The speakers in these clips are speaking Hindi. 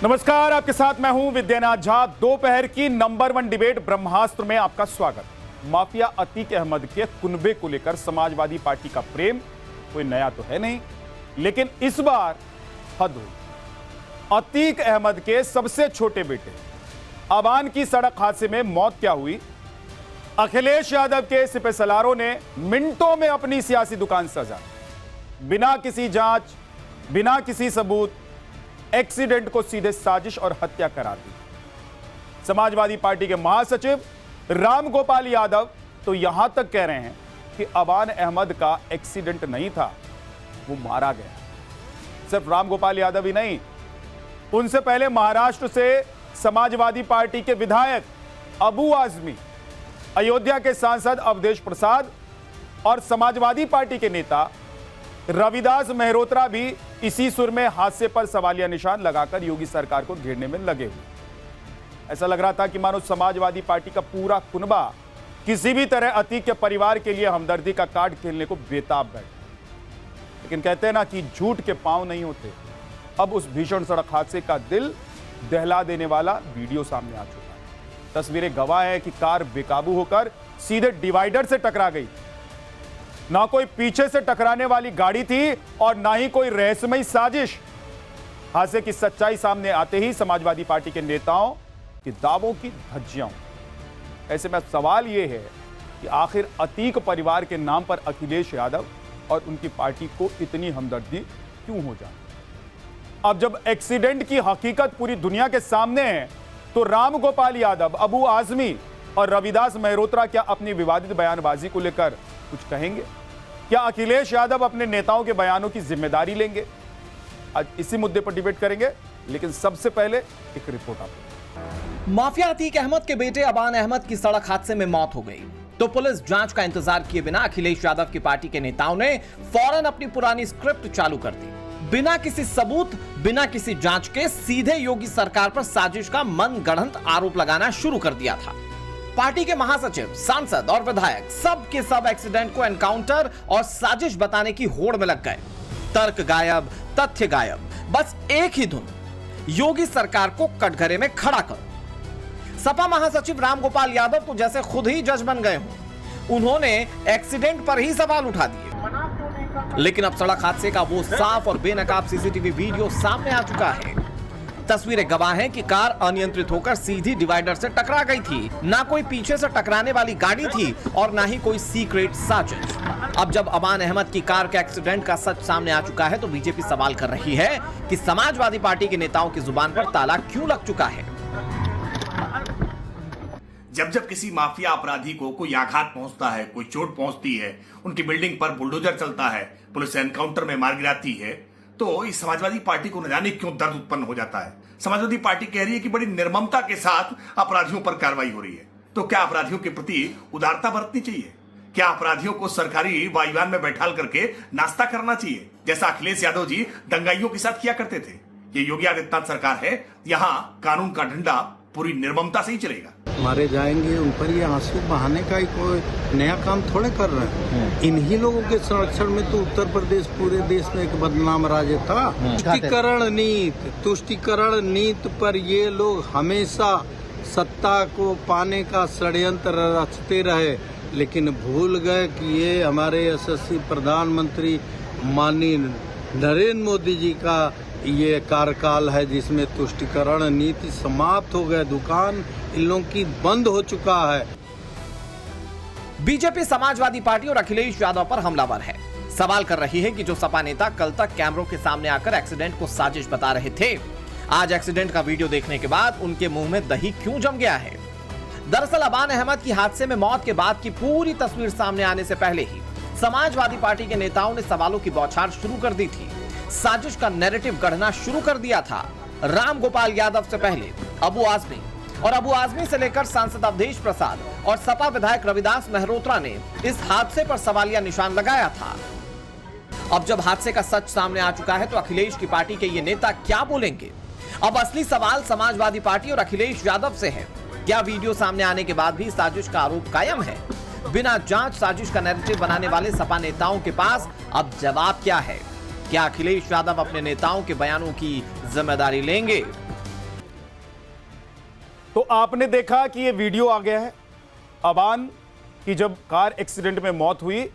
नमस्कार, आपके साथ मैं हूं विद्यानाथ झा। दोपहर की नंबर 1 डिबेट ब्रह्मास्त्र में आपका स्वागत। माफिया अतीक अहमद के कुनबे को लेकर समाजवादी पार्टी का प्रेम कोई नया तो है नहीं, लेकिन इस बार हद हुई। अतीक अहमद के सबसे छोटे बेटे अबान की सड़क हादसे में मौत क्या हुई? अखिलेश यादव के सिपहसालारों ने मिनटों में अपनी सियासी दुकान सजा, बिना किसी जांच, बिना किसी सबूत एक्सीडेंट को सीधे साजिश और हत्या करार दी। समाजवादी पार्टी के महासचिव राम गोपाल यादव तो यहां तक कह रहे हैं कि अबान अहमद का एक्सीडेंट नहीं था, वो मारा गया। सिर्फ राम गोपाल यादव ही नहीं, उनसे पहले महाराष्ट्र से समाजवादी पार्टी के विधायक अबू आजमी, अयोध्या के सांसद अवधेश प्रसाद और समाजवादी पार्टी के नेता रविदास मेहरोत्रा भी इसी सुर में हादसे पर सवालिया निशान लगाकर योगी सरकार को घेरने में लगे हुए। ऐसा लग रहा था कि मानो समाजवादी पार्टी का पूरा कुनबा किसी भी तरह अतीक के परिवार के लिए हमदर्दी का कार्ड खेलने को बेताब बैठा। लेकिन कहते हैं ना कि झूठ के पांव नहीं होते। अब उस भीषण सड़क हादसे का दिल दहला देने वाला वीडियो सामने आ चुका है। तस्वीरें गवाह है कि कार बेकाबू होकर सीधे डिवाइडर से टकरा गई। ना कोई पीछे से टकराने वाली गाड़ी थी और ना ही कोई रहस्यमयी साजिश। हादसे की सच्चाई सामने आते ही समाजवादी पार्टी के नेताओं के दावों की धज्जियां। ऐसे में सवाल यह है कि आखिर अतीक परिवार के नाम पर अखिलेश यादव और उनकी पार्टी को इतनी हमदर्दी क्यों हो जाती? अब जब एक्सीडेंट की हकीकत पूरी दुनिया के सामने है, तो राम गोपाल यादव, अबू आजमी और रविदास मेहरोत्रा क्या अपनी विवादित बयानबाजी को लेकर कुछ कहेंगे? क्या अखिलेश यादव अपने नेताओं के बयानों की जिम्मेदारी लेंगे? आज इसी मुद्दे पर डिबेट करेंगे, लेकिन सबसे पहले एक रिपोर्ट आपको। माफिया अतीक अहमद के बेटे अबान अहमद की सड़क हादसे में मौत हो गई, तो पुलिस जांच का इंतजार किए बिना अखिलेश यादव की पार्टी के नेताओं ने फौरन अपनी पुरानी स्क्रिप्ट चालू कर दी। बिना किसी सबूत, बिना किसी जांच के सीधे योगी सरकार पर साजिश का मनगढ़ंत आरोप लगाना शुरू कर दिया था। पार्टी के महासचिव, सांसद और विधायक सब के सब एक्सीडेंट को एनकाउंटर और साजिश बताने की होड़ में लग गए। तर्क गायब, तथ्य गायब, बस एक ही धुन, योगी सरकार को कटघरे में खड़ा करो। सपा महासचिव राम गोपाल यादव तो जैसे खुद ही जज बन गए हों। उन्होंने एक्सीडेंट पर ही सवाल उठा दिए। लेकिन अब सड़क हादसे का वो साफ और बेनकाब सीसीटीवी वीडियो सामने आ चुका है। तस्वीरें गवाह हैं कि कार अनियंत्रित होकर सीधी डिवाइडर से टकरा गई थी। ना कोई पीछे से टकराने वाली गाड़ी थी और ना ही कोई सीक्रेट साजिश। अब जब अबान अहमद की कार के एक्सीडेंट का सच सामने आ चुका है, तो बीजेपी सवाल कर रही है कि समाजवादी पार्टी के नेताओं की जुबान पर ताला क्यों लग चुका है। जब जब किसी माफिया अपराधी को कोई आघात पहुंचता है, कोई चोट पहुंचती है, उनकी बिल्डिंग पर बुलडोजर चलता है, पुलिस एनकाउंटर में मार गिराती है, तो इस समाजवादी पार्टी को न जाने क्यों दर्द उत्पन्न हो जाता है। समाजवादी पार्टी कह रही है कि बड़ी निर्ममता के साथ अपराधियों पर कार्रवाई हो रही है। तो क्या अपराधियों के प्रति उदारता बरतनी चाहिए? क्या अपराधियों को सरकारी वायुयान में बैठाल करके नाश्ता करना चाहिए, जैसा अखिलेश यादव जी दंगाइयों के साथ किया करते थे? ये योगी आदित्यनाथ सरकार है, यहाँ कानून का डंडा पूरी निर्ममता से ही चलेगा। मारे जाएंगे, उन पर ये आंसू बहाने का ही कोई नया काम थोड़े कर रहे हैं। इन्हीं लोगों के संरक्षण में तो उत्तर प्रदेश पूरे देश में एक बदनाम राज्य था। तुष्टिकरण नीति पर ये लोग हमेशा सत्ता को पाने का षड्यंत्र रचते रहे, लेकिन भूल गए कि ये हमारे यशस्वी प्रधानमंत्री माननीय नरेंद्र मोदी जी का ये कार्यकाल है, जिसमें तुष्टिकरण नीति समाप्त हो गए। दुकान इन लोगों की बंद हो चुका है। बीजेपी समाजवादी पार्टी और अखिलेश यादव पर हमलावर है। सवाल कर रही है कि जो सपा नेता कल तक कैमरों के सामने आकर एक्सीडेंट को साजिश बता रहे थे, आज एक्सीडेंट का वीडियो देखने के बाद उनके मुंह में दही क्यों जम गया है। दरअसल अबान अहमद की हादसे में मौत के बाद की पूरी तस्वीर सामने आने से पहले ही समाजवादी पार्टी के नेताओं ने सवालों की बौछार शुरू कर दी थी। साजिश का नैरेटिव गढ़ना शुरू कर दिया था। राम गोपाल यादव से पहले अबू आजमी और अबू आजमी से लेकर सांसद अवधेश प्रसाद और सपा विधायक रविदास मेहरोत्रा ने इस हादसे पर सवालिया निशान लगाया था। अब जब हादसे का सच सामने आ चुका है, तो अखिलेश की पार्टी के ये नेता क्या बोलेंगे? अब असली सवाल समाजवादी पार्टी और अखिलेश यादव से है। क्या वीडियो सामने आने के बाद भी साजिश का आरोप कायम है? बिना जांच साजिश का नैरेटिव बनाने वाले सपा नेताओं के पास अब जवाब क्या है? क्या अखिलेश यादव अपने नेताओं के बयानों की जिम्मेदारी लेंगे? तो आपने देखा कि ये वीडियो आ गया है अबान की, जब कार एक्सीडेंट में मौत हुई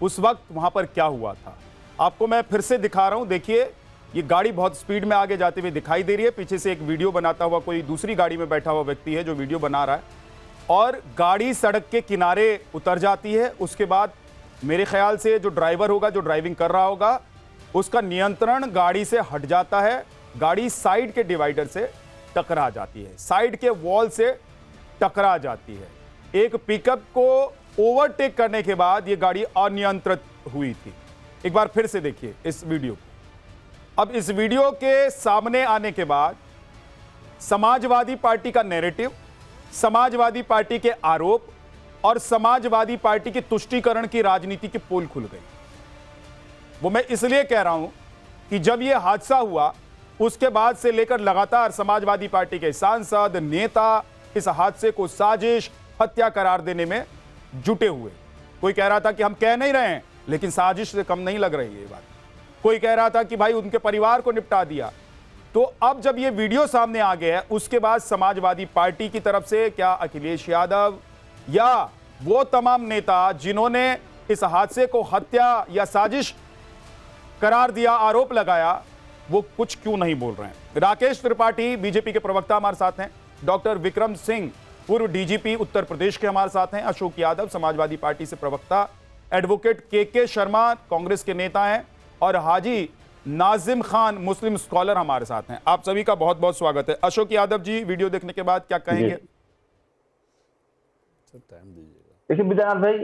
उस वक्त वहां पर क्या हुआ था। आपको मैं फिर से दिखा रहा हूं, देखिए ये गाड़ी बहुत स्पीड में आगे जाते हुए दिखाई दे रही है। पीछे से एक वीडियो बनाता हुआ कोई दूसरी गाड़ी में बैठा हुआ व्यक्ति है जो वीडियो बना रहा है, और गाड़ी सड़क के किनारे उतर जाती है। उसके बाद मेरे ख्याल से जो ड्राइवर होगा, जो ड्राइविंग कर रहा होगा, उसका नियंत्रण गाड़ी से हट जाता है। गाड़ी साइड के डिवाइडर से टकरा जाती है, साइड के वॉल से टकरा जाती है। एक पिकअप को ओवरटेक करने के बाद यह गाड़ी अनियंत्रित हुई थी। एक बार फिर से देखिए इस वीडियो को। अब इस वीडियो के सामने आने के बाद समाजवादी पार्टी का नैरेटिव, समाजवादी पार्टी के आरोप और समाजवादी पार्टी की तुष्टीकरण की राजनीति की पोल खुल गई। वो मैं इसलिए कह रहा हूं कि जब यह हादसा हुआ उसके बाद से लेकर लगातार समाजवादी पार्टी के सांसद, नेता इस हादसे को साजिश, हत्या करार देने में जुटे हुए। कोई कह रहा था कि हम कह नहीं रहे हैं, लेकिन साजिश से कम नहीं लग रही है ये बात। कोई कह रहा था कि भाई उनके परिवार को निपटा दिया। तो अब जब ये वीडियो सामने आ गया है, उसके बाद समाजवादी पार्टी की तरफ से क्या अखिलेश यादव या वो तमाम नेता जिन्होंने इस हादसे को हत्या या साजिश करार दिया, आरोप लगाया, वो कुछ क्यों नहीं बोल रहे हैं। राकेश त्रिपाठी बीजेपी के प्रवक्ता हमारे साथ हैं, डॉक्टर विक्रम सिंह पूर्व डीजीपी उत्तर प्रदेश के हमारे साथ हैं, अशोक यादव समाजवादी पार्टी से प्रवक्ता, एडवोकेट के शर्मा कांग्रेस के नेता हैं, और हाजी नाजिम खान मुस्लिम स्कॉलर हमारे साथ हैं। आप सभी का बहुत बहुत स्वागत है। अशोक यादव जी, वीडियो देखने के बाद क्या कहेंगे? देखिए विद्यानाथ भाई,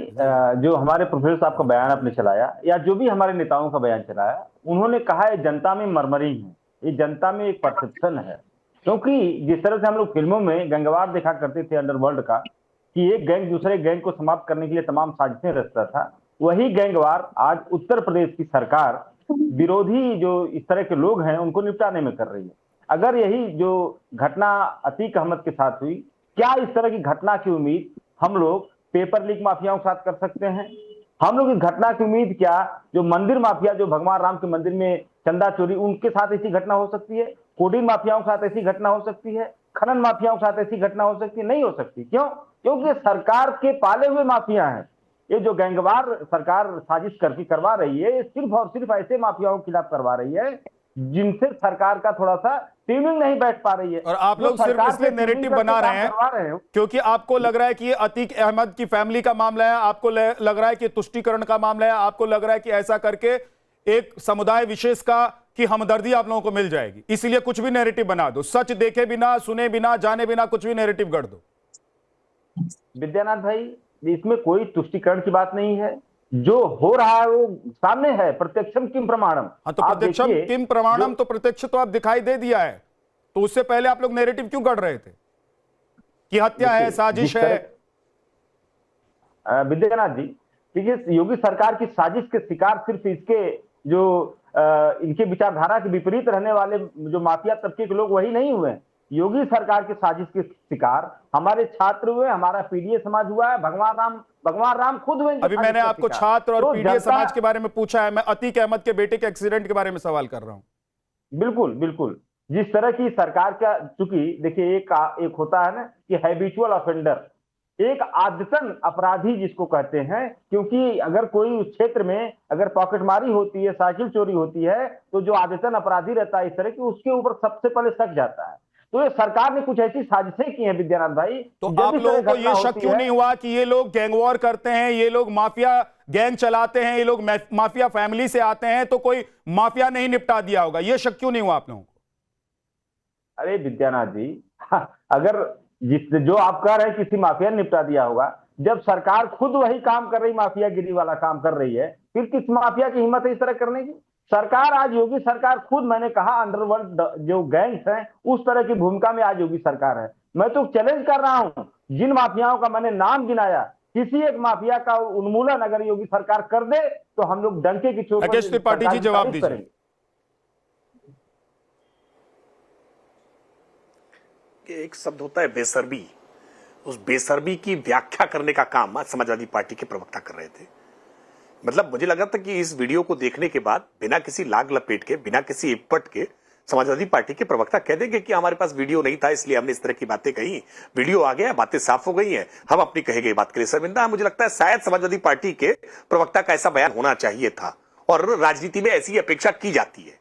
जो हमारे प्रोफेसर साहब का बयान आपने चलाया या जो भी हमारे नेताओं का बयान चलाया, उन्होंने कहा है जनता में मरमरी है, ये जनता में एक परसेप्शन है। क्योंकि जिस तरह से हम लोग फिल्मों में गैंगवार देखा करते थे अंडरवर्ल्ड का, कि एक गैंग दूसरे गैंग को समाप्त करने के लिए तमाम साजिशें रचता था, वही गैंगवार आज उत्तर प्रदेश की सरकार विरोधी जो इस तरह के लोग हैं उनको निपटाने में कर रही है। अगर यही जो घटना अतीक अहमद के साथ हुई, क्या इस तरह की घटना की उम्मीद हम लोग पेपर लीक माफियाओं के साथ कर सकते हैं? हम लोग इस घटना की उम्मीद क्या जो मंदिर माफिया, जो भगवान राम के मंदिर में चंदा चोरी, उनके साथ ऐसी घटना हो सकती है? कोडिन माफियाओं के साथ ऐसी घटना हो सकती है? खनन माफियाओं के साथ ऐसी घटना हो सकती है? नहीं हो सकती। क्यों? क्योंकि सरकार के पाले हुए माफिया हैं। ये जो गैंगवार सरकार साजिश करके करवा रही है, सिर्फ और सिर्फ ऐसे माफियाओं के खिलाफ करवा रही है जिनसे सरकार का थोड़ा सा टीमिंग नहीं बैठ पा रही है। और आप लोग सिर्फ इसलिए नैरेटिव बना रहे हैं क्योंकि आपको लग रहा है कि ये अतीक अहमद की फैमिली का मामला है, आपको लग रहा है कि तुष्टीकरण का मामला है, आपको लग रहा है कि ऐसा करके एक समुदाय विशेष का की हमदर्दी आप लोगों को मिल जाएगी, इसलिए कुछ भी नैरेटिव बना दो। सच देखे बिना, सुने बिना, जाने बिना कुछ भी नैरेटिव गढ़ दो। विद्यानाथ भाई, इसमें कोई तुष्टीकरण की बात नहीं है। जो हो रहा है वो सामने है, प्रत्यक्षम किम प्रमाणम। हाँ, तो प्रत्यक्षम किम प्रमाणम, तो प्रत्यक्ष तो आप दिखाई दे दिया है, तो उससे पहले आप लोग नैरेटिव क्यों गढ़ रहे थे कि हत्या है, साजिश है? विद्यानाथ जी, देखिए योगी सरकार की साजिश के शिकार सिर्फ इसके जो इनके विचारधारा के विपरीत रहने वाले जो माफिया तबके के लोग वही नहीं हुए। योगी सरकार की साजिश के शिकार हमारे छात्र हुए, हमारा पीडीए समाज हुआ है, भगवान राम खुद हुए। अभी मैंने आपको छात्र और पीडीए समाज के बारे में पूछा है, मैं अतीक अहमद के बेटे के एक्सीडेंट के बारे में सवाल कर रहा हूं। बिल्कुल बिल्कुल, जिस तरह की सरकार का, चूंकि देखिए एक होता है ना कि हैबिचुअल ऑफेंडर, एक आदतन अपराधी जिसको कहते हैं, क्योंकि अगर कोई उस क्षेत्र में अगर पॉकेटमारी होती है, साइकिल चोरी होती है, तो जो आदतन अपराधी रहता है इस तरह की, उसके ऊपर सबसे पहले शक जाता है। तो ये सरकार ने कुछ ऐसी साजिशें की हैं विद्यानाथ भाई। तो आप लोगों को ये शक क्यों नहीं हुआ कि ये लोग गैंगवॉर करते हैं, ये लोग माफिया गैंग चलाते हैं, ये लोग माफिया फैमिली से आते हैं, तो कोई माफिया नहीं निपटा दिया होगा? ये शक क्यों नहीं हुआ आप लोगों को? अरे विद्यानाथ जी, अगर जो आप कह रहे हैं किसी माफिया ने निपटा दिया होगा, जब सरकार खुद वही काम कर रही, माफियागिरी वाला काम कर रही है, फिर किस माफिया की हिम्मत है इस तरह करने की? सरकार, आज योगी सरकार खुद, मैंने कहा अंडरवर्ल्ड जो गैंग्स हैं उस तरह की भूमिका में आज योगी सरकार है। मैं तो चैलेंज कर रहा हूं, जिन माफियाओं का मैंने नाम गिनाया, किसी एक माफिया का उन्मूलन अगर योगी सरकार कर दे तो हम लोग डंके की चोट राकेश त्रिपाठी जी जवाब दीजिए। एक शब्द होता है बेसर्मी, उस बेसर्मी की व्याख्या करने का काम आज समाजवादी पार्टी के प्रवक्ता कर रहे थे। मतलब मुझे लगा था कि इस वीडियो को देखने के बाद बिना किसी लाग लपेट के, बिना किसी इपट के समाजवादी पार्टी के प्रवक्ता कह देंगे कि हमारे पास वीडियो नहीं था इसलिए हमने इस तरह की बातें कही, वीडियो आ गया, बातें साफ हो गई हैं, हम अपनी कही गई बात के लिए शर्मिंदा हैं। मुझे लगता है शायद समाजवादी पार्टी के प्रवक्ता का ऐसा बयान होना चाहिए था और राजनीति में ऐसी अपेक्षा की जाती है।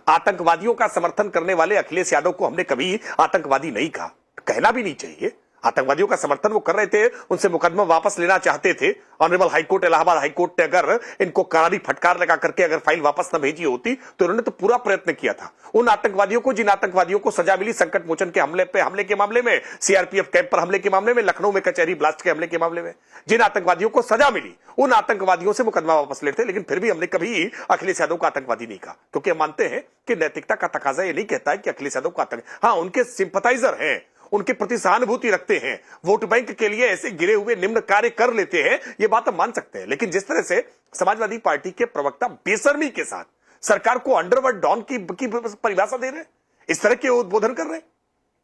आतंकवादियों का समर्थन करने वाले अखिलेश यादव को हमने कभी आतंकवादी नहीं कहा, कहना भी नहीं चाहिए। आतंकवादियों का समर्थन वो कर रहे थे, उनसे मुकदमा वापस लेना चाहते थे। ऑनरेबल हाईकोर्ट, इलाहाबाद हाईकोर्ट ने अगर इनको करारी फटकार लगा करके अगर फाइल वापस न भेजी होती तो उन्होंने तो पूरा प्रयत्न किया था। उन आतंकवादियों को, जिन आतंकवादियों को सजा मिली संकट मोचन के हमले के मामले में, सीआरपीएफ कैंप पर हमले के मामले में, लखनऊ में कचहरी ब्लास्ट के हमले के मामले में, जिन आतंकवादियों को सजा मिली उन आतंकवादियों से मुकदमा वापस लेते, लेकिन फिर भी हमने कभी अखिलेश यादव को आतंकवादी नहीं कहा, क्योंकि हम मानते हैं कि नैतिकता का तकाजा ये नहीं कहता है कि अखिलेश यादव को आतंक, हाँ उनके सिंपथाइजर हैं, उनके प्रति सहानुभूति रखते हैं, वोट बैंक के लिए ऐसे गिरे हुए निम्न कार्य कर लेते हैं, ये बात हम मान सकते हैं। लेकिन जिस तरह से समाजवादी पार्टी के प्रवक्ता बेशर्मी के साथ सरकार को अंडरवर्ल्ड डॉन की परिभाषा दे रहे हैं, इस तरह के उद्बोधन कर रहे हैं,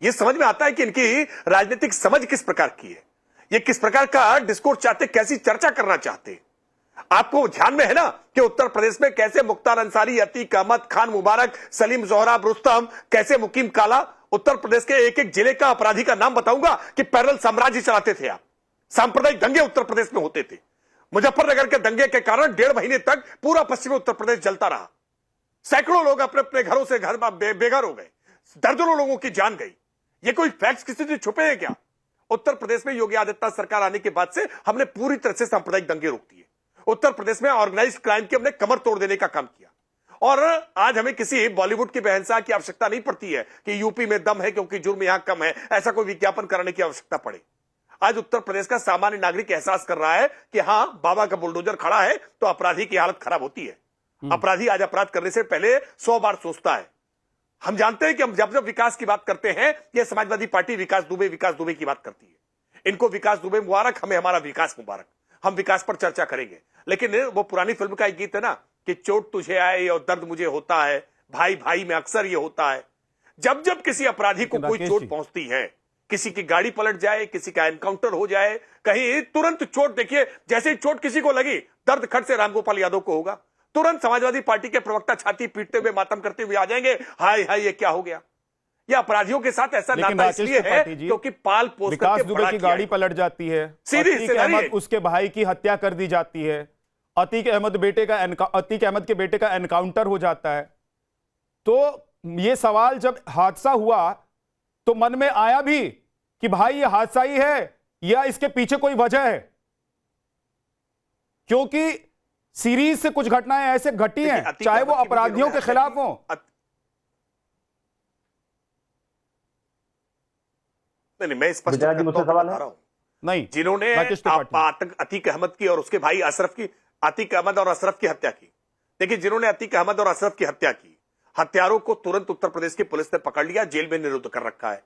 ये समझ में आता है कि इनकी राजनीतिक समझ किस प्रकार की है, ये किस प्रकार का डिस्कोर्स चाहते, कैसी चर्चा करना चाहते हैं। आपको ध्यान में है ना कि उत्तर प्रदेश में कैसे मुख्तार अंसारी, अतीक अहमद, खान मुबारक, सलीम जोहराब, रुस्तम, कैसे मुकीम काला, उत्तर प्रदेश के एक एक जिले का अपराधी का नाम बताऊंगा कि पैरेलल साम्राज्य चलाते थे आप। सांप्रदायिक दंगे उत्तर प्रदेश में होते थे। मुजफ्फरनगर के दंगे के कारण 1.5 महीने तक पूरा पश्चिमी उत्तर प्रदेश जलता रहा। सैकड़ों लोग अपने अपने घरों से घर बेघर हो गए, दर्जनों लोगों की जान गई। ये कोई फैक्ट्स किसी से छुपे हैं क्या? उत्तर प्रदेश में योगी आदित्यनाथ सरकार आने के बाद से हमने पूरी तरह से सांप्रदायिक दंगे रोक दिए। उत्तर प्रदेश में ऑर्गेनाइज्ड क्राइम की हमने कमर तोड़ देने का काम किया। और आज हमें किसी बॉलीवुड की बहनशाह की आवश्यकता नहीं पड़ती है कि यूपी में दम है क्योंकि जुर्म यहां कम है, ऐसा कोई विज्ञापन कराने की आवश्यकता पड़े। आज उत्तर प्रदेश का सामान्य नागरिक एहसास कर रहा है कि हां, बाबा का बुलडोजर खड़ा है तो अपराधी की हालत खराब होती है। अपराधी आज अपराध करने से पहले 100 बार सोचता है। हम जानते हैं कि हम जब विकास की बात करते हैं, यह समाजवादी पार्टी विकास दुबे की बात करती है। इनको विकास दुबे मुबारक, हमें हमारा विकास मुबारक। हम विकास पर चर्चा करेंगे, लेकिन वो पुरानी फिल्म का एक गीत है ना कि चोट तुझे आए और दर्द मुझे होता है, भाई भाई में अक्सर ये होता है। जब जब किसी अपराधी को कोई चोट पहुंचती है, किसी की गाड़ी पलट जाए, किसी का एनकाउंटर हो जाए, कहीं तुरंत चोट, देखिए जैसे ही चोट किसी को लगी, दर्द खट से रामगोपाल यादव को होगा। तुरंत समाजवादी पार्टी के प्रवक्ता छाती पीटते हुए, मातम करते हुए आ जाएंगे, हाय हाय ये क्या हो गया। यह अपराधियों के साथ ऐसा नाता इसलिए है क्योंकि पाल पोस विकास दुबे की गाड़ी पलट जाती है, अतीक अहमद उसके भाई की हत्या कर दी जाती है, अतीक अहमद के बेटे का एनकाउंटर हो जाता है। तो ये सवाल जब हादसा हुआ तो मन में आया भी कि भाई ये हादसा ही है या इसके पीछे कोई वजह है, क्योंकि सीरीज से कुछ घटनाएं ऐसे घटी हैं, चाहे वो अपराधियों के खिलाफ हो। नहीं, मैं स्पष्ट सवाल है नहीं, जिन्होंने अतीक अहमद की और उसके भाई अशरफ की, अतीक अहमद और अशरफ की हत्या की। देखिए, जिन्होंने अतीक अहमद और अशरफ की हत्या की, हत्यारों को तुरंत उत्तर प्रदेश की पुलिस ने पकड़ लिया, जेल में निरुद्ध कर रखा है।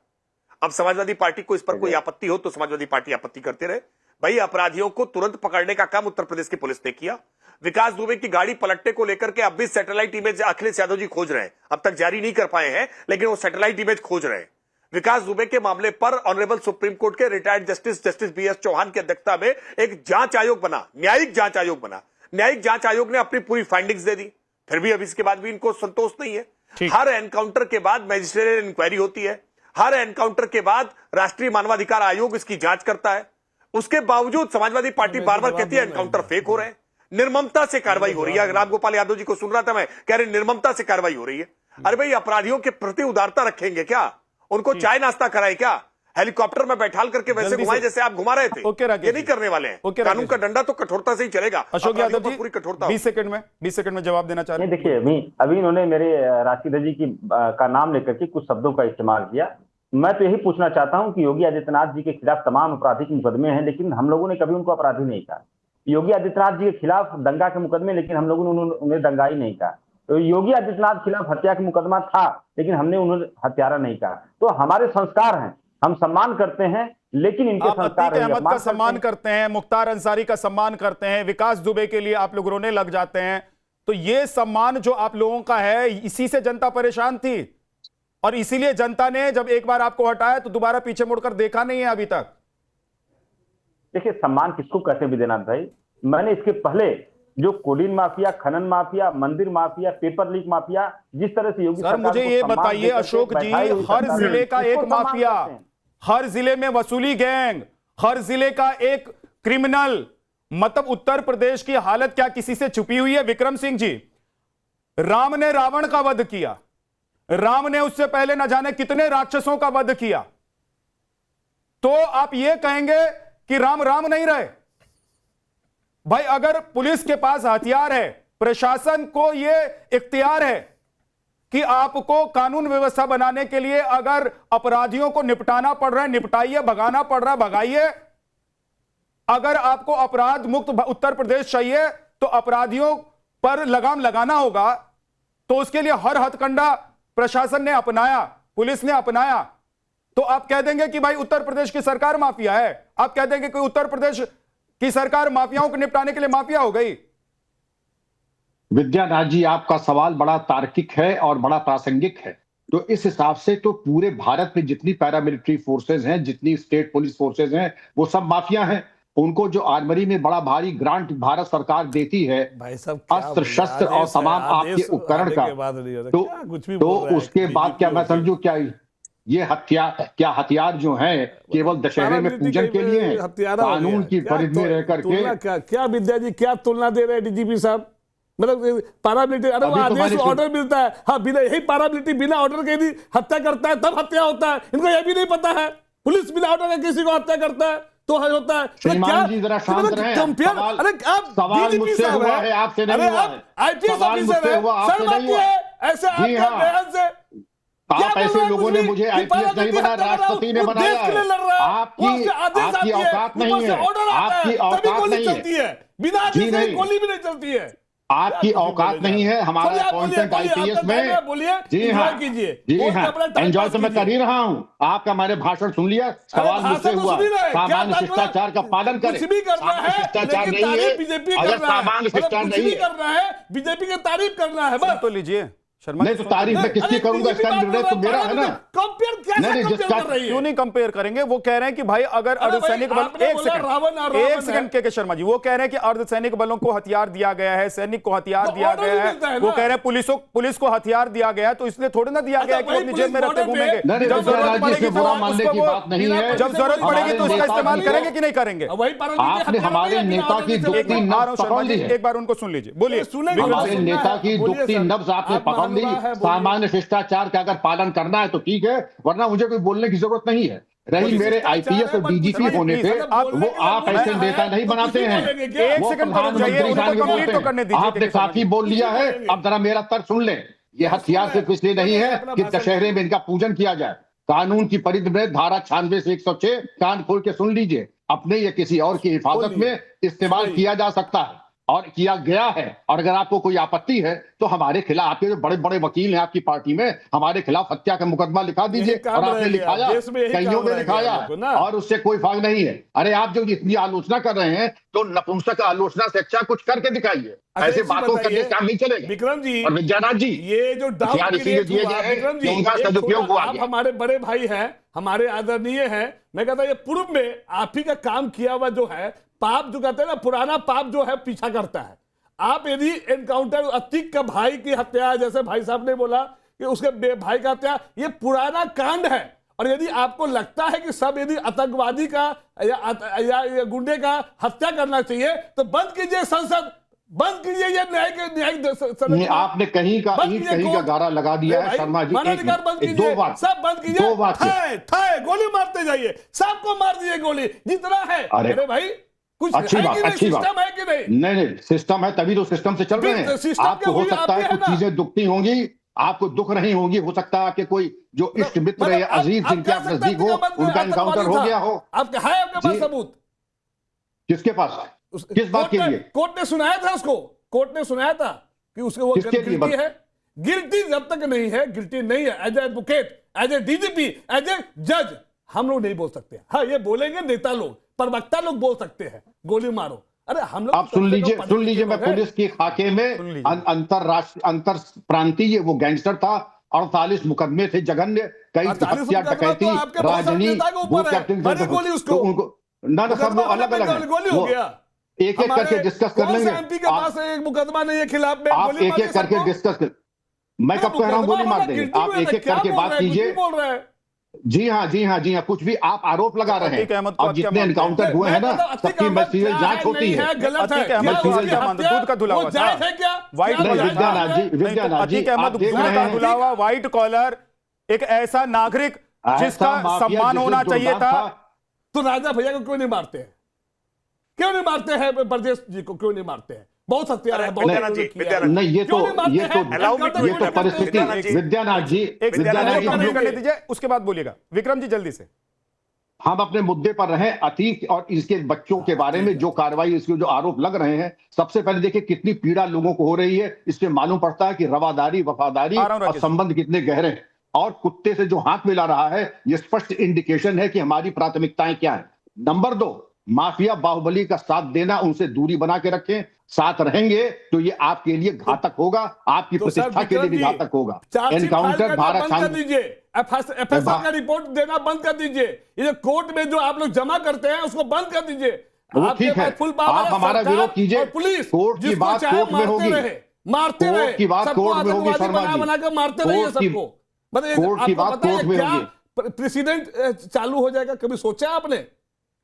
अब समाजवादी पार्टी को इस पर कोई आपत्ति हो तो समाजवादी पार्टी आपत्ति करते रहे। भाई, अपराधियों को तुरंत पकड़ने का काम उत्तर प्रदेश की पुलिस ने किया। विकास दुबे की गाड़ी पलटने को लेकर के अब भी सैटेलाइट इमेज अखिलेश यादव जी खोज रहे हैं, अब तक जारी नहीं कर पाए हैं, लेकिन वो सैटेलाइट इमेज खोज रहे हैं। विकास दुबे के मामले पर ऑनरेबल सुप्रीम कोर्ट के रिटायर्ड जस्टिस बीएस चौहान की अध्यक्षता में एक जांच आयोग बना, न्यायिक जांच आयोग बना। न्यायिक जांच आयोग ने अपनी पूरी फाइंडिंग्स दे दी, फिर भी अब इसके बाद भी इनको संतोष नहीं है। हर एनकाउंटर के बाद मैजिस्ट्रेट इंक्वायरी होती है, हर एनकाउंटर के बाद राष्ट्रीय मानवाधिकार आयोग इसकी जांच करता है। उसके बावजूद समाजवादी पार्टी बार बार कहती है एनकाउंटर फेक हो रहे हैं, निर्ममता से कार्रवाई हो रही है। रामगोपाल यादव जी को सुन रहा था मैं, कह रहे निर्ममता से कार्रवाई हो रही है। अरे भाई, अपराधियों के प्रति उदारता रखेंगे क्या? उनको चाय नाश्ता कराए क्या? हेलीकॉप्टर में बैठाल करके वैसे घुमाए जैसे आप घुमा रहे थे? ये नहीं करने वाले हैं। कानून का डंडा तो कठोरता से ही चलेगा। अशोक यादव जी पूरी कठोरता 20 सेकंड में जवाब देना चाह रहे हैं। देखिए, अभी इन्होंने मेरे राशिद जी की का नाम लेकर के कुछ शब्दों का इस्तेमाल किया। मैं तो यही पूछना चाहता हूं कि योगी आदित्यनाथ जी के खिलाफ तमाम आपराधिक मुकदमे हैं, लेकिन हम लोगों ने कभी उनको अपराधी नहीं कहा। योगी आदित्यनाथ जी के खिलाफ दंगा के मुकदमे, लेकिन हम लोगों ने उन्हें दंगाई नहीं कहा। तो योगी आदित्यनाथ के खिलाफ हत्या का मुकदमा था, लेकिन हमने उन्हें हत्यारा नहीं कहा। तो हमारे संस्कार हैं, हम सम्मान करते हैं, लेकिन इनके संस्कार अतीक अहमद का सम्मान करते हैं, मुख्तार अंसारी का सम्मान करते हैं, विकास दुबे के लिए आप लोग रोने लग जाते हैं। तो ये सम्मान जो आप लोगों का है, इसी से जनता परेशान थी और इसीलिए जनता ने जब एक बार आपको हटाया तो दोबारा पीछे मुड़कर देखा नहीं है अभी तक। देखिए, सम्मान किसको कहते हैं विद्यानाथ भाई? मैंने इसके पहले जो कोडीन माफिया, खनन माफिया, मंदिर माफिया, पेपर लीक माफिया, जिस तरह से योगी सर सरकार मुझे को ये सम्मान बताइए देकर के अशोक जी, बैठाई हुई हर सरकार जिले है, का एक उसको सम्मान माफिया, करते हैं। हर जिले में वसूली गैंग, हर जिले का एक क्रिमिनल, मतलब उत्तर प्रदेश की हालत क्या किसी से छुपी हुई है? विक्रम सिंह जी, राम ने रावण का वध किया, राम ने उससे पहले न जाने कितने राक्षसों का वध किया, तो आप ये कहेंगे कि राम राम नहीं रहे? भाई अगर पुलिस के पास हथियार है, प्रशासन को यह इख्तियार है कि आपको कानून व्यवस्था बनाने के लिए अगर अपराधियों को निपटाना पड़ रहा है निपटाइए, भगाना पड़ रहा है भगाइए। अगर आपको अपराध मुक्त उत्तर प्रदेश चाहिए तो अपराधियों पर लगाम लगाना होगा, तो उसके लिए हर हथकंडा प्रशासन ने अपनाया, पुलिस ने अपनाया, तो आप कह देंगे कि भाई उत्तर प्रदेश की सरकार माफिया है? आप कह देंगे कि उत्तर प्रदेश की सरकार माफियाओं को निपटाने के लिए माफिया हो गई? विद्यानाथ जी, आपका सवाल बड़ा तार्किक है और बड़ा प्रासंगिक है। तो इस हिसाब से तो पूरे भारत में जितनी पैरामिलिट्री फोर्सेज हैं, जितनी स्टेट पुलिस फोर्सेज हैं, वो सब माफिया हैं। उनको जो आर्मरी में बड़ा भारी ग्रांट भारत सरकार देती है, अस्त्र शस्त्र और तमाम आपके उपकरण का, तो उसके बाद क्या मैं समझू क्या ये हथियार जो हैं केवल दशहरे में पूजन के लिए हैं? कानून की परिधि में रह करके क्या विद्या जी क्या तुलना दे रहे हैं डीजीपी साहब? मतलब पैरामिलिट्री, अरे वो आदेश ऑर्डर मिलता है, हाँ बिना यही पैरामिलिट्री बिना ऑर्डर के यदि हत्या करता है तब हत्या होता है। इनको यह भी नहीं पता है पुलिस बिना ऑर्डर के किसी को हत्या करता है तो होता है। श्रीमान जी जरा शांत रहें। अरे आप सवाल मुझसे हुआ है, आपसे नहीं हुआ है। आईपीएस सवाल मुझसे हुआ, आपसे नहीं हुआ। ऐसे जी हाँ, बयान से आप ऐसे लोगों ने मुझे आईपीएस नहीं बनाया, राष्ट्रपति ने बनाया है। आपकी औकात नहीं है, आपकी औकात नहीं है, बिना जी नहीं, गोली भी नहीं चलती है। आपकी औकात नहीं है। हमारा अपॉइंटमेंट आईपीएस में, जी हाँ, जी हाँ, एंजॉय तो मैं कर ही रहा हूँ। आपका मैंने भाषण सुन लिया, सवाल मुझसे हुआ सामान्य शिष्टाचार का पालन करें। शिष्टाचार नहीं है, अगर सामान्य शिष्टाचार नहीं है, बीजेपी की तारीफ करना है बस। तो लीजिए शर्मा, नहीं तो तारीफ में किसकी करूंगा? इसका निर्णय तो मेरा है ना। कंपेयर कैसे कंपेयर कर रही है? क्यों नहीं कंपेयर करेंगे? वो कह रहे हैं कि भाई अगर अर्धसैनिक बल, एक सेकंड के शर्मा जी, वो कह रहे हैं कि अर्धसैनिक बलों को हथियार दिया गया है, सैनिक को हथियार दिया गया है। वो कह रहे हैं पुलिस को हथियार दिया गया है, तो इसलिए थोड़ी ना दिया गया है कि अपनी जेब में रखते घूमेंगे। जब जरूरत पड़ेगी तो मानने की बात नहीं है, जब जरूरत पड़ेगी तो उसका इस्तेमाल करेंगे कि नहीं करेंगे? आपने हमारे नेता की दुखती नब्ज पकड़ ली है। एक बार उनको सुन लीजिए, बोलिए। हमारे नेता की दुखती नब्ज आपने पकड़ ली। सामान्य शिष्टाचार का अगर पालन करना है तो ठीक है, वरना मुझे कोई बोलने की जरूरत नहीं है। रही मेरे आईपीएस और डीजीपी होने पे, वो आप ऐसे नेता नहीं बनाते हैं, वो प्रधानमंत्री होते हैं। आपने काफी बोल लिया है, अब जरा मेरा तर्क सुन लें। ये हथियार सिर्फ इसलिए नहीं है कि दशहरे में इनका पूजन किया जाए। कानून की परिधि में धारा 96 से 106 कान खोल के सुन लीजिए, अपने या किसी और की हिफाजत में इस्तेमाल किया जा सकता है और किया गया है। और अगर आपको कोई आपत्ति है तो हमारे खिलाफ, आपके जो बड़े बड़े वकील हैं आपकी पार्टी में, हमारे खिलाफ हत्या का मुकदमा लिखा दीजिए। और आपने लिखाया, कईयों ने लिखाया, और उससे कोई फायदा नहीं है। अरे आप जो इतनी आलोचना कर रहे हैं तो नपुंसक आलोचना से अच्छा कुछ करके दिखाइए। ऐसे बातों करने काम नहीं चलेगा। विक्रम जी और विद्यानाथ जी, ये जो डाउट दिए गए उनका सदुपयोग हुआ। आप हमारे बड़े भाई हैं, हमारे आदरणीय हैं। मैं कहता हूं ये पूर्व में आप ही का काम किया हुआ जो है पाप, जो कहते हैं ना पुराना पाप जो है पीछा करता है। आप यदि एनकाउंटर अतीक का भाई की हत्या, जैसे भाई साहब ने बोला कि उसके भाई का हत्या, ये पुराना कांड है। और यदि आपको लगता है कि सब यदि आतंकवादी का या गुंडे का हत्या करना चाहिए तो बंद कीजिए संसद, बंद कीजिए ये न्यायिक। आपने कहीं का गारा लगा दिया है शर्मा जी। मानवाधिकार बंद कीजिए, सब बंद कीजिए, ठाए गोली मारते जाइए, सबको मार दीजिए गोली जितना है। अरे भाई कुछ अच्छी बात, अच्छी बात है कि नहीं? नहीं, सिस्टम है, तभी तो सिस्टम से चल रहे हैं। आपको हो सकता है कुछ चीजें दुखती होंगी, आपको दुख नहीं होंगी। हो सकता है कि कोई जो इष्ट मित्र या अजीज जिनके आप नजदीक हो, उनका इनकाउंटर हो गया हो। आपके पास सबूत? किसके पास? किस बात के लिए? कोर्ट ने सुनाया था उसको, कोर्ट ने सुनाया था कि उसके वो गिल्टी है। गिल्टी जब तक नहीं है, गिल्टी नहीं है, as a advocate, as a DGP, as a जज हम लोग नहीं बोल सकते। हाँ, ये बोलेंगे नेता लोग, प्रवक्ता लोग बोल सकते हैं गोली मारो। अरे हम लोग आप सुन लीजिए, मैं पुलिस की खाके में अंतर प्रांतीय वो गैंगस्टर था, 48 मुकदमे थे जघन्य, कई हत्या डकैती, राजनी, वो कैप्टन गोली उसको ना सब वो अलग अलग गोली हो गया। एक एक करके डिस्कस कर लेंगे। एमपी के पास एक मुकदमा नहीं है खिलाफ में, आप गोली एक मारिए एक करके सबको। डिस्कस कर, मैं कब कह रहा हूं गोली मार देंगे? आप एक एक करके बात कीजिए। बोल रहे हैं जी हाँ, जी हाँ, जी हाँ, कुछ भी आप आरोप लगा रहे अतीक हैं। अहमद को अब आप क्या जितने मानते हैं? एनकाउंटर हुए हैं ना, मैं तो सबकी मजीद जांच होती है। गलत है अतीक अहमद क्या को आप उसकी क्या मानते हैं? हत्या दूध का धुला वो हुआ जायज था। है क्या? व्हाइट क्या नहीं, जायज विद्यानाथ है? जी, विद्यानाथ जी, अतीक आप अहमद देख दूध रहे का हैं धुला हुआ व्हाइट कॉलर एक ऐसा नागरिक जिसका माफिया सम्मान जिसे होना चाहिए जोरदार था। तो राजा भैया को क्यों नहीं मारते हैं? क्यों नहीं मारते हैं ब्रजेश जी को? क्यों नहीं मारते हैं? बहुत हत्यारा है, बहुत विद्यानाथ जी, किया है। विद्यानाथ नहीं, ये क्यों तो नहीं मारते ये हैं? तो Allow me to ये तो परिस्थिति, विद्यानाथ जी, एक विद्यानाथ जी, हम कंप्लीट लोग करने दीजिए, उसके बाद बोलिएगा। विक्रम जी जल्दी से। हम अपने मुद्दे पर रहे। अतीक और इसके बच्चों के बारे में जो कार्रवाई, इसके जो आरोप लग रहे हैं, सबसे पहले देखिए कितनी पीड़ा लोगों को हो रही है। इससे मालूम पड़ता है कि रवादारी, वफादारी आ रहा हूं और राकेश। संबंध कितने गहरे हैं। और कुत्ते से जो हाथ मिला रहा है, ये स्पष्ट इंडिकेशन है कि हमारी प्राथमिकताएं क्या है। नंबर 2, माफिया बाहुबली का साथ देना, उनसे दूरी बना के रखें। साथ रहेंगे तो ये आपके लिए घातक होगा, आपकी तो सर, प्रतिष्ठा के लिए भी विक्रम जी, घातक होगा। चार्जशीट फाइल एनकाउंटर करना भारत बंद कर दीजिए, एफएसआर का रिपोर्ट देना बंद कर दीजिए। ये कोर्ट में जो आप लोग जमा करते हैं उसको बंद कर दीजिए। वो आपके ठीक है, पास फुल पावर आप है, हमारा सरकार विरोध कीजिए। और पुलिस कोर्ट की जिसको बात चाहे कोर्ट में मारते होगी। रहे, मारते कोर्ट रहे, की बात सबको कोर्ट में होगी, आतंकवादी शर्मा बना जी। बना के मारते रहिए कोर्ट की- सबको। मतलब कोर्ट की आपको बात पता है कोर्ट में क्या होगी। प्रेसिडेंट चालू हो जाएगा? कभी सोचा आपने?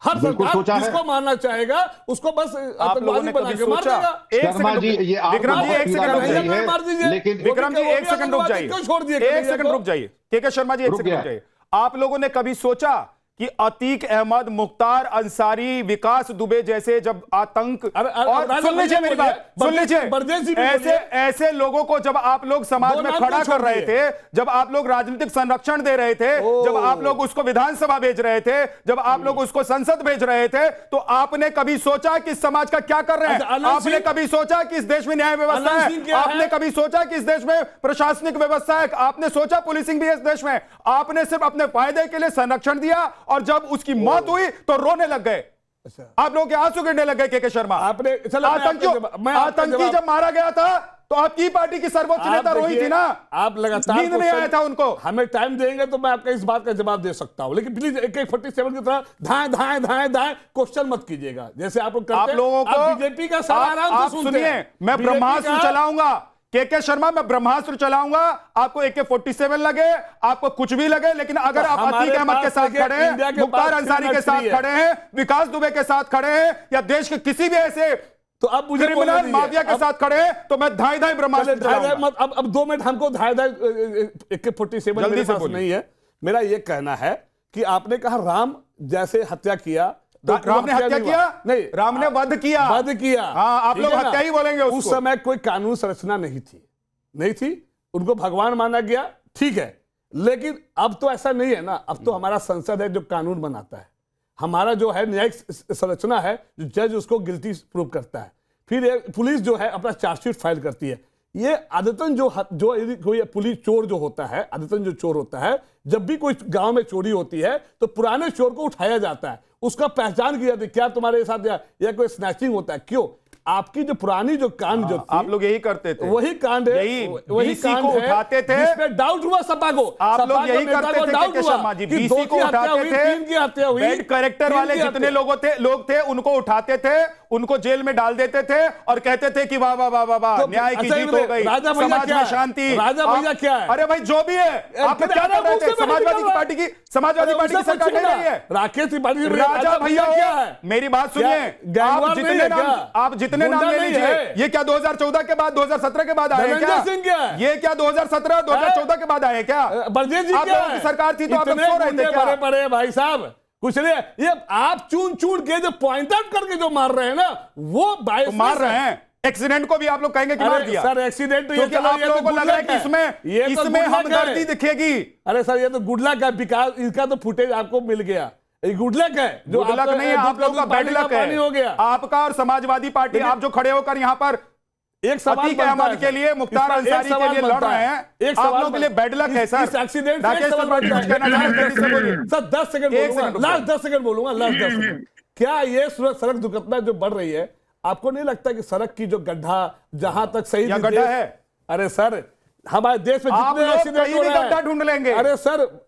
हर बिल्कुल सरकार सोचा है। जिसको मारना चाहेगा उसको बस आप लोगों आतंकवादी ने बना कभी के मार सोचा? देगा। एक शर्मा सेकंड जी, रुक- ये आप विक्रम जी बात एक सेकंड रुक कर रही जाइए। है, मार दीजिए। लेकिन विक्रम जी एक सेकंड रुक जाइए, क्यों छोड़ दिए एक सेकंड रुक जाइए। के शर्मा जी एक सेकंड रुक जाइए। आप लोगों ने कभी सोचा कि अतीक अहमद, मुख्तार अंसारी, विकास दुबे जैसे जब आतंक अरे, और राजा सुन लीजिए भैया मेरी बोलिए, बात, सुन लीजिए, बरदेश जी भी ऐसे बोलिए। ऐसे लोगों को जब आप लोग समाज दो में नाम खड़ा क्यों कर रहे छोड़ थे, जब आप लोग राजनीतिक संरक्षण दे रहे थे, जब आप लोग उसको विधानसभा भेज रहे थे, जब आप लोग उसको संसद भेज रहे थे, तो आपने कभी सोचा कि समाज का क्या कर रहे हैं? अच्छा, अनंत आपने सिंह- कभी सोचा कि इस देश में न्याय व्यवस्था अनंत सिंह है? क्या आपने है? कभी सोचा कि इस देश में प्रशासनिक व्यवस्था है? आपने सोचा पुलिसिंग भी है इस देश में? आपने सिर्फ अपने फायदे के लिए संरक्षण दिया और जब उसकी मौत हुई तो रोने लग गए। अच्छा। आप लोगों के आंसू गिरने लग गए। के शर्मा, आपने चलो आतंकी जब मारा गया था तो आपकी पार्टी की सर्वोच्च नेता रोई थी ना? आप लगातार नींद नहीं आया था उनको। हमें टाइम देंगे तो मैं आपका इस बात का जवाब दे सकता हूं, लेकिन प्लीज AK-47 की तरह धाए धाए धाए धाए क्वेश्चन मत कीजिएगा जैसे आप लोग करते आप हैं। लोगों को बीजेपी का सारा आराम आप से सुनते सुनिए, हैं। मैं बीजेपी ब्रह्मास्त्र का- चलाऊंगा। के शर्मा, मैं ब्रह्मास्त्र चलाऊंगा। आपको AK-47 लगे, आपको कुछ भी लगे, लेकिन अगर तो आप हमारे अतीक अहमद के पास साथ देखिए, खड़े इंडिया हैं, के मुख्तार पास अंसारी के साथ फ्री है। खड़े हैं, विकास दुबे के साथ खड़े हैं, या देश के किसी भी ऐसे तो अब मुझे बोलने क्रिमिनल दीजिए। माफिया के अब- साथ खड़े हैं, तो मैं धाई धाई ब्रह्मास्त्र धाए धाए चलाऊंगा। मत, अब 2 मिनट हमको धाए धाए AK-47 जल्दी मेरे से पास बोलिए। नहीं है। मेरा ये कहना है कि आपने कहा राम जैसे हत्या किया तो राम ने हत्या नहीं किया? हुआ। नहीं, राम ने वध किया। वध किया। हाँ, आप ठीक लोग है ना? हत्या ही बोलेंगे उसको। उस समय कोई कानून संरचना नहीं थी, उनको भगवान माना गया, ठीक है। लेकिन अब तो ऐसा नहीं है ना, अब तो हमारा संसद है जो कानून बनाता है, हमारा जो है न्यायिक संरचना है, जो जज उसको गिल्टी प्रूव करता है, फिर पुलिस जो है अपना चार्जशीट फाइल करती है। ये आदतन जो कोई पुलिस चोर जो होता है, आदतन जो चोर होता है, जब भी कोई गांव में चोरी होती है तो पुराने चोर को उठाया जाता है, उसका पहचान किया जाती है, क्या तुम्हारे साथ या कोई स्नैचिंग होता है, क्यों? आपकी जो पुरानी जो कांड जो थी, आप लोग यही करते थे, वही कांड है, वही BC कांड को है उठाते थे, जिसमें डाउट हुआ सपा को। आप सपा लोग के यही नेता करते को थे डाउट के हुआ शर्मा जी, कि BC 2 को की हत्या उठाते हुई, थे, 3 की हत्या हुई, बैड कैरेक्टर 3 वाले की जितने हत्या। लोग थे उनको उठाते थे, उनको जेल में डाल देते थे और कहते थे कि वाह वाह वाह वाह वाह, तो न्याय की अच्छा, जीत हो गई, राजा भैया समाज क्या में है? शांति। राजा भैया आप- क्या है? अरे भाई जो भी है, आप लोग क्या कर रहे थे? समाजवादी पार्टी की सरकार नहीं रही है। राकेश त्रिपाठी राजा भैया क्या है? मेरी बात सुनिए, आप जितने नाम ले लीजिए, ये क्या 2014 के बाद 2017 के बाद आए हैं धनंजय सिंह क्या क्या? है? ये क्या 2017 2014 के बाद आए हैं क्या? बरजेश जी आप क्या लोगों की है? सरकार थी तो आप लोग इतने सो रहे थे गुंडे क्या? भरे पड़े हैं भाई साहब, कुछ नहीं। ये आप चून चून के जो पॉइंट आउट करके जो मार रहे हैं ना, वो तो मार रहे हैं। एक्सीडेंट को भी आप लोग कहेंगे कि मार दिया सर, एक्सीडेंट तो ये क्योंकि आप लोगों को लग रहा है कि इसमें हमदर्दी दिखेगी। अरे सर, ये तो गुड लक है, विकास इसका तो फुटेज आपको मिल गया, ये गुड लक है। गुड लक नहीं है, आप लोगों का बैड लक पानी हो गया। है। आपका और समाजवादी पार्टी, आप जो खड़े होकर यहाँ पर एक सवाल अतीक अहमद के लिए, मुख्तार अंसारी के लिए लड़ रहे हैं, आप लोगों के लिए बैड लक है सर। इस एक्सीडेंट राकेश त्रिपाठी कुछ कहना चाह रहे हैं, जल्दी से बोलिए। सर 10 सेकंड एक बोलूंगा, सेकंड लास्ट 10 सेकंड बोलूंगा, लास्ट 10 सेकंड। क्या ये सड़क दुर्घटना जो बढ़ रही है, आपको नहीं लगता कि सड़क की जो गड्ढा जहां तक सही या गड्ढा है? अरे सर, हमारे देश में आप जितने लोग एक्सीडेंट कहीं हो भी रहे हैं, गड्ढा ढूंढ लेंगे। अरे सर,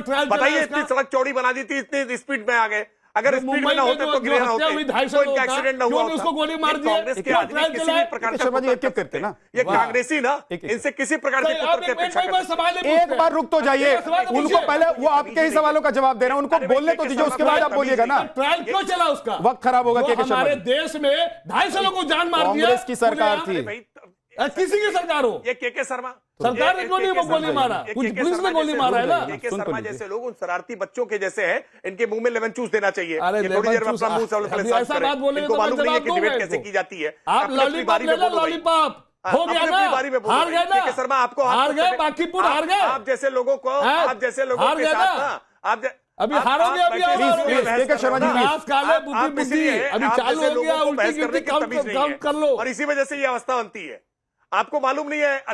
ट्रायल बताइए, चला इतनी इसका? सड़क चौड़ी बना दी थी, इतनी स्पीड में आ गए। अगर जो स्पीड में मुंबई ना में होते जो- तो जो गिरे ना हत्या होते, हुई 250 तो इनका लोगों का, एक्सीडेंट ना क्यों हुआ नहीं उसको होता। गोली मार ये दिया? कांग्रेस के क्यों आदमी ट्रायल किसी चला? भी प्रकार का शर्मा जी, कुत्ता एक-एक कर करके सकते ना। हैं। ये वाह। कांग्रेसी ना एक-एक। इनसे किसी प्रकार के तो कुत्ते आप की अपेक्षा कर सकते हैं। एक बार रुक तो जाइए, उनको पहले वो आपके ही सवालों का जवाब दे रहे हैं, उनको अरे भाई, बोलने तो के दीजिए, शर्मा उसके बाद आप भाई, बोलिएगा ना। ट्रायल क्यों चला उसका? वक्त खराब होगा वो के शर्मा हमारे जी। देश में 250 लोगों को जान मार दिया। कांग्रेस की सरकार पूरे थी। अरे भाई, किसी की सरकार हो, ये के शर्मा सरकार ने क्यों नहीं वो गोली मारा? कुछ पुलिस ने गोली मारा है ना। के सुन तो शर्मा लीजिए। जैसे लोग उन शरारती बच्चों के जैसे हैं, इनके मुंह में लेमन चूस देना चाहिए। अरे ये थोड़ी लेमन देर में चूस, अपना मुंह से अभी साफ ऐसा करें। बात बोलेंगे इनको तो मैं मालूम नहीं है कि जवाब डिबेट दूंगा कैसे इनको। की जाती है। आप अपनी अपनी बारी लॉलीपॉप में ले लो, बोलो भाई। लॉलीपॉप हो अपनी गया अपनी ना, बारी में बोलो हार भाई। गए ना, के शर्मा आपको हार गए, बाकीपुर हार गए। आप जैसे लोगों को, हार आप जैसे लोगों के गए साथ ना। ना, आप अभी हारोगे, अभी बैठे और इसलिए हारोगे। बहस के शर्मा जी, कर रहे हो ना। घास काले, आप- बुद्धि आप बुद्धि, इसलिए अभी आप चालू जैसे हो गया, लोगों को उल्टी बहस करने गिनती की कम तमीज नहीं कम है। कर लो। और इसी वजह से ये अवस्था बनती है। आपको मालूम नहीं है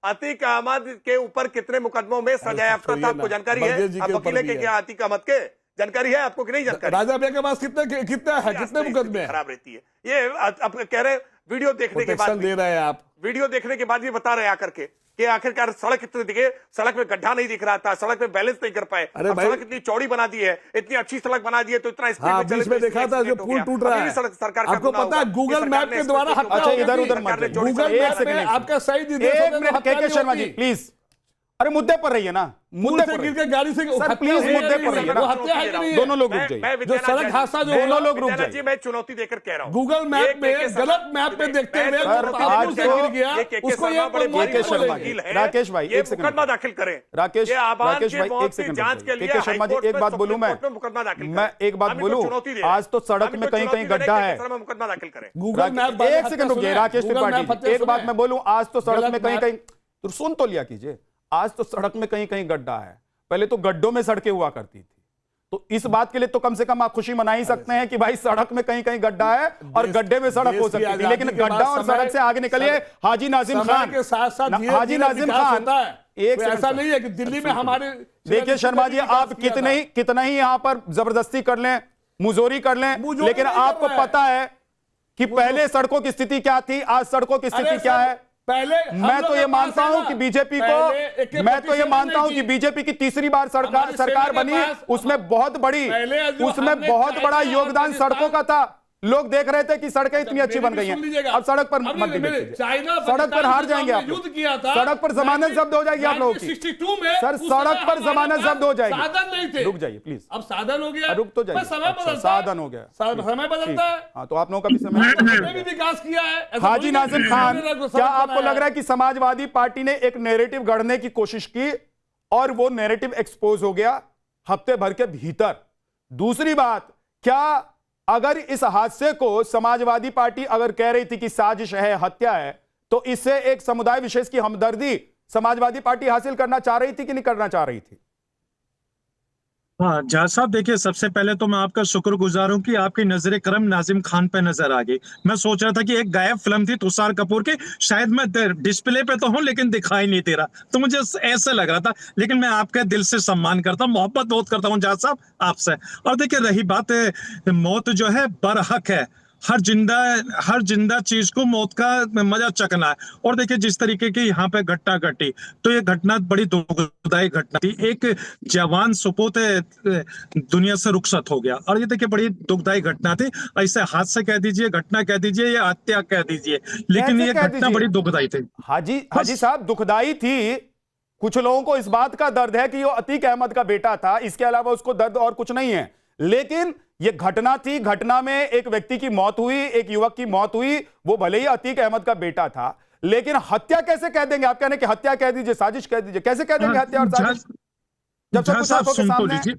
अतीक अहमद के ऊपर कितने मुकदमों में सजा याफ्ता था? छोड़िए आपको ना, जानकारी है? बरगेज जी आप के ऊपर वकील भी के है। क्या अतीक अहमद के जानकारी है आपको कि नहीं जानकारी? राजा भैया के पास कितने कितना है, कितने मुकदमे हैं? खराब रहती है। ये आप कह रहे हैं वीडियो देखने के बाद प्रोटेक्शन भी- दे रहे हैं आप। वीडियो देखने के बाद भी बता रहे हैं आकर के कि आखिरकार सड़क कितनी दिखे, सड़क में गड्ढा नहीं दिख रहा था, सड़क में बैलेंस नहीं कर पाए। अरे अब भाई- सड़क इतनी चौड़ी बना दी है, इतनी अच्छी सड़क बना दी है, तो इतना स्पीड हाँ, में चले बीच में तो देखा था जो पुल टूट रहा है। सरकार आपको पता है गूगल मैप के द्वारा हत्या अच्छा, हो गई इधर थी। उधर मत जाइए। गूगल एक मैप सेकंड, में एक आपका सही निर्देश एक होता तो मिनट, हत्या के नहीं शर्मा जी होती। प्लीज। अरे मुद्दे पर रहिए ना, मुद्दे मुद्दे पर गिर रहिए। के गाड़ी से सर, हत्या प्लीज हुई है मुद्दे या पर नहीं? रहिए ना। वो हत्या है कि नहीं है? दोनों लोग रुक मैं जाइए। जो सड़क हादसा जो दोनों हुआ, लोग रुक विद्यानंद जी, जाइए। मैं चुनौती देकर कह रहा हूँ। गूगल मैप में गलत मैप पे देखते हुए सर, आज से तो- गिर गया, उसको ये के शर्मा जी, राकेश भाई, ये एक सेकंड। मुकदमा दाखिल करें। राकेश ये आबाद राकेश के भाई, मौत एक की सेकंड जांच के लिए के शर्मा जी, हाईकोर्ट एक में, बात बोलूं सुप्रीम मैं कोर्ट में मुकदमा दाखिल मैं करें। एक बात हम इनको बोलूं, चुनौती दे रहे हैं। आज तो सड़क हम में इनको कहीं कहीं चुनौती दे गड्ढा रहे हैं है। कि शर्मा मुकदमा दाखिल करें। गूगल मैप वाले एक सेकंड रुकिए हत्या राकेश सुने, गूगल त्रिपाठी मैप जी, हत्या एक बात सुने। मैं बोलूं, आज तो सड़क गलत में कहीं मैप- कहीं, तो सुन तो लिया कीजिए, आज तो सड़क में कहीं कहीं गड्ढा है। पहले तो गड्ढों में सड़कें हुआ करती थी, तो इस बात के लिए तो कम से कम आप खुशी मना ही सकते हैं कि भाई सड़क में कहीं कहीं गड्ढा है और गड्ढे में सड़क हो सकती थी। लेकिन गड्ढा और सड़क से आगे निकलिए हाजी नाजिम खान के साथ साथ हाजी नाजिम खान, एक सेकंड ऐसा सर। नहीं है कि दिल्ली में हमारे देखिए शर्मा जी, आप कितना ही यहां पर जबरदस्ती कर लें, मुजोरी कर लें, मुजोरी लेकिन नहीं कर आपको रहा है। पता है कि पहले सड़कों की स्थिति क्या थी, आज सड़कों की स्थिति क्या है। पहले मैं तो ये मानता हूं कि बीजेपी को, मैं तो ये मानता हूं कि बीजेपी की तीसरी बार सरकार बनी, उसमें बहुत बड़ा योगदान सड़कों का था। लोग देख रहे थे कि सड़कें इतनी अच्छी बन गई हैं, अब सड़क पर मत डिबेट कीजिए। सड़क पर हार जाएंगे आप लोग, सड़क पर जमानत जब्त हो जाएगी आप लोगों की। 1962 में सर, सड़क पर जमानत जब्त हो जाएगी। साधन नहीं थे, रुक जाइए प्लीज, अब साधन हो गया, रुक तो जाइए। बस समय अच्छा, बदलता है। साधन हो गया, समय बदलता है। हाँ, तो आप लोगों का भी समय हमने भी विकास किया है। ऐसा हाजी थोड़ी नाजिम नहीं खान, कि हमने क्या सड़क आपको बनाया लग रहा है कि समाजवादी पार्टी ने एक नैरेटिव गढ़ने की कोशिश की और वो नैरेटिव एक्सपोज हो गया हफ्ते भर के भीतर? दूसरी बात, क्या अगर इस हादसे को समाजवादी पार्टी अगर कह रही थी कि साजिश है, हत्या है, तो इससे एक समुदाय विशेष की हमदर्दी समाजवादी पार्टी हासिल करना चाह रही थी कि नहीं करना चाह रही थी? हाँ जहाँ साहब, देखिए सबसे पहले तो मैं आपका शुक्रगुजार हूँ कि आपकी नजर करम नाजिम खान पे नजर आ गई। मैं सोच रहा था कि एक गायब फिल्म थी तुषार कपूर की, शायद मैं डिस्प्ले पे तो हूँ लेकिन दिखाई नहीं दे रहा, तो मुझे ऐसे लग रहा था। लेकिन मैं आपका दिल से सम्मान करता हूँ, मोहब्बत बहुत करता हूँ जहाँ साहब आपसे। और देखिए रही बात मौत जो है बरहक है, हर जिंदा चीज को मौत का मजा चखना है। और देखिए जिस तरीके की यहाँ पे घटना घटी, तो ये घटना बड़ी दुखदायी घटना थी। एक जवान सपूत दुनिया से रुखसत हो गया, और ये देखिए बड़ी दुखदायी घटना थी। ऐसे हादसा कह दीजिए, घटना कह दीजिए, या हत्या कह दीजिए, लेकिन ये घटना बड़ी दुखदायी थी। हाजी साहब, दुखदाई थी। कुछ लोगों को इस बात का दर्द है कि वो अतीक अहमद का बेटा था, इसके अलावा उसको दर्द और कुछ नहीं है। लेकिन ये घटना थी, घटना में एक व्यक्ति की मौत हुई, एक युवक की मौत हुई, वो भले ही अतीक अहमद का बेटा था, लेकिन हत्या कैसे कह देंगे? आप कहने कि हत्या कह दीजिए, साजिश कह दीजिए, कैसे कह देंगे हत्या और साजिश जब सब कुछ आंखों के सामने है?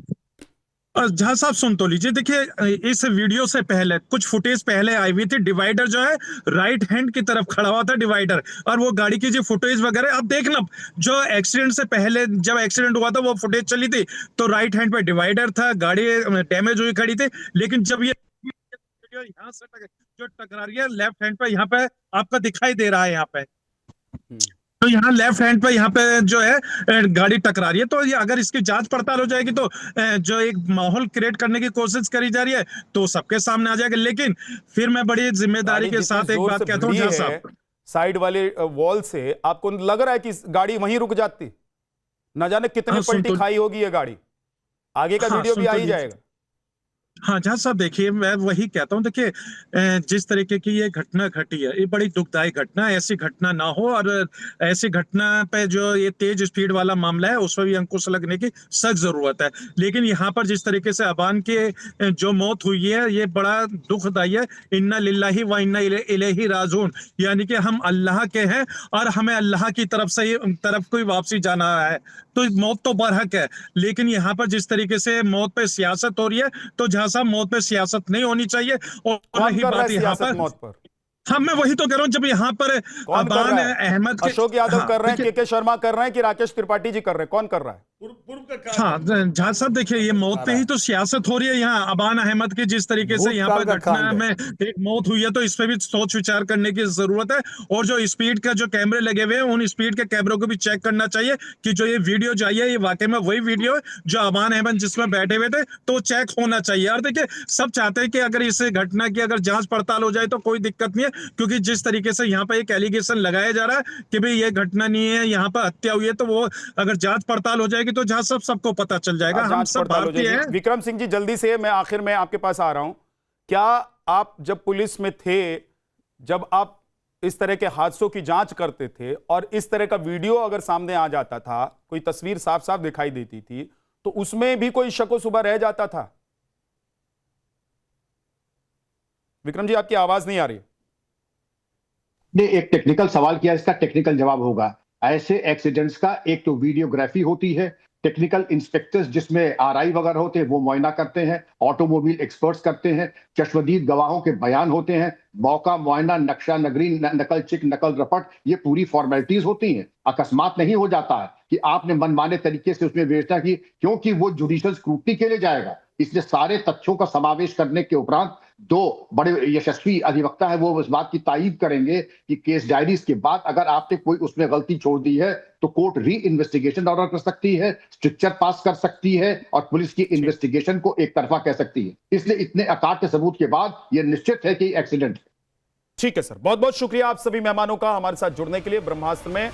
जहाँ साहब सुन तो लीजिए, देखिए इस वीडियो से पहले कुछ फुटेज पहले आई हुई थी। डिवाइडर जो है राइट हैंड की तरफ खड़ा हुआ था डिवाइडर, और वो गाड़ी की जो फुटेज वगैरह आप देखना, जो एक्सीडेंट से पहले जब एक्सीडेंट हुआ था वो फुटेज चली थी, तो राइट हैंड पे डिवाइडर था, गाड़ी डैमेज हुई खड़ी थी। लेकिन जब ये यहाँ से जो टकरा रही है लेफ्ट हैंड पे, यहाँ पे आपका दिखाई दे रहा है, यहाँ पे तो यहाँ लेफ्ट हैंड पे यहाँ पे जो है गाड़ी टकरा रही है। तो ये अगर इसकी जांच पड़ताल हो जाएगी तो जो एक माहौल क्रिएट करने की कोशिश करी जा रही है तो सबके सामने आ जाएगा। लेकिन फिर मैं बड़ी जिम्मेदारी के साथ एक बात कहता हूँ साहब, साइड वाले वॉल से आपको लग रहा है कि गाड़ी वहीं रुक जाती? न जाने कितनी पलटी खाई होगी ये गाड़ी, आगे का वीडियो भी आ ही जाएगा। हाँ जहाँ साहब देखिए, मैं वही कहता हूँ, देखिए जिस तरीके की ये घटना घटी है, ये बड़ी दुखदायी घटना है। ऐसी घटना ना हो, और ऐसी घटना पे जो ये तेज स्पीड वाला मामला है, उस पर भी अंकुश लगने की सख्त जरूरत है। लेकिन यहाँ पर जिस तरीके से अबान के जो मौत हुई है, ये बड़ा दुखदायी है। इन्ना लिल्लाही व इन्ना इलैहि राजिऊन, यानी कि हम अल्लाह के हैं और हमें अल्लाह की तरफ से तरफ कोई वापसी जाना है। तो मौत तो बरहक है, लेकिन यहाँ पर जिस तरीके से मौत पे सियासत हो रही है, तो जहां साहब मौत पे सियासत नहीं होनी चाहिए। और कौन रही कर रहा बात है यहाँ सियासत पर, मौत पर? हाँ मैं वही तो कह रहा हूँ, जब यहाँ पर कौन कर अबान रहा है? अहमद के, अशोक यादव हाँ, कर रहे हैं, देखिए, के शर्मा कर रहे हैं, कि राकेश त्रिपाठी जी कर रहे हैं? कौन कर रहा है? पूर्व का काम हाँ जहाँ साहब देखिए, ये मौत पे ही तो सियासत हो रही है यहाँ। अबान अहमद की जिस तरीके से यहाँ पर घटना में एक मौत हुई है, तो इस पे भी सोच विचार करने की जरूरत है। और जो स्पीड का जो कैमरे लगे हुए हैं, उन स्पीड के कैमरों को भी चेक करना चाहिए कि जो ये वीडियो जो आई है, ये वाकई में वही वीडियो है जो अबान अहमद जिसमें बैठे हुए थे, तो चेक होना चाहिए। और देखिए, सब चाहते हैं कि अगर इस घटना की अगर जांच पड़ताल हो जाए तो कोई दिक्कत नहीं है, क्योंकि जिस तरीके से यहाँ पर एक एलिगेशन लगाया जा रहा है कि भाई ये घटना नहीं है, यहाँ पर हत्या हुई है, तो वो अगर जांच पड़ताल हो जाएगी तो जहां सबको पता चल जाएगा। हम जांच सब पड़ताल हो भारतीय जाएगी। हैं। विक्रम सिंह जी, जल्दी से, मैं आखिर में आपके पास आ रहा हूं। क्या आप जब पुलिस में थे, जब आप इस तरह के हादसों की जांच करते थे और इस तरह का वीडियो अगर सामने आ जाता था, कोई तस्वीर साफ साफ दिखाई देती थी, तो उसमें भी कोई शक व शुबा रह जाता था? विक्रम जी, आपकी आवाज नहीं आ रही। ने एक टेक्निकल सवाल किया, इसका टेक्निकल जवाब होगा। ऐसे एक्सीडेंट्स का एक तो वीडियोग्राफी होती है, टेक्निकल इंस्पेक्टर्स जिसमें आरआई वगैरह होते हैं वो मुआयना करते हैं, ऑटोमोबाइल एक्सपर्ट्स करते हैं, चश्मदीद गवाहों के बयान होते हैं, मौका मुआयना, नक्शा नगरी, नकल चिक, नकल रपट, ये पूरी फॉर्मेलिटीज होती हैं। अकस्मात नहीं हो जाता है कि आपने मनमाने तरीके से उसमें व्यवस्था की, क्योंकि वो जुडिशियल स्क्रूटनी के लिए जाएगा। इसलिए सारे तथ्यों का समावेश करने के उपरांत दो बड़े यशस्वी अधिवक्ता है, वो इस बात की तायीद करेंगे कि केस डायरीज के बाद अगर आपने कोई उसमें गलती छोड़ दी है तो कोर्ट री इन्वेस्टिगेशन ऑर्डर कर सकती है, स्ट्रिक्चर पास कर सकती है और पुलिस की इन्वेस्टिगेशन को एक तरफा कह सकती है। इसलिए इतने अकाट्य सबूत के बाद यह निश्चित है कि एक्सीडेंट। ठीक है सर, बहुत बहुत शुक्रिया आप सभी मेहमानों का हमारे साथ जुड़ने के लिए। ब्रह्मास्त्र में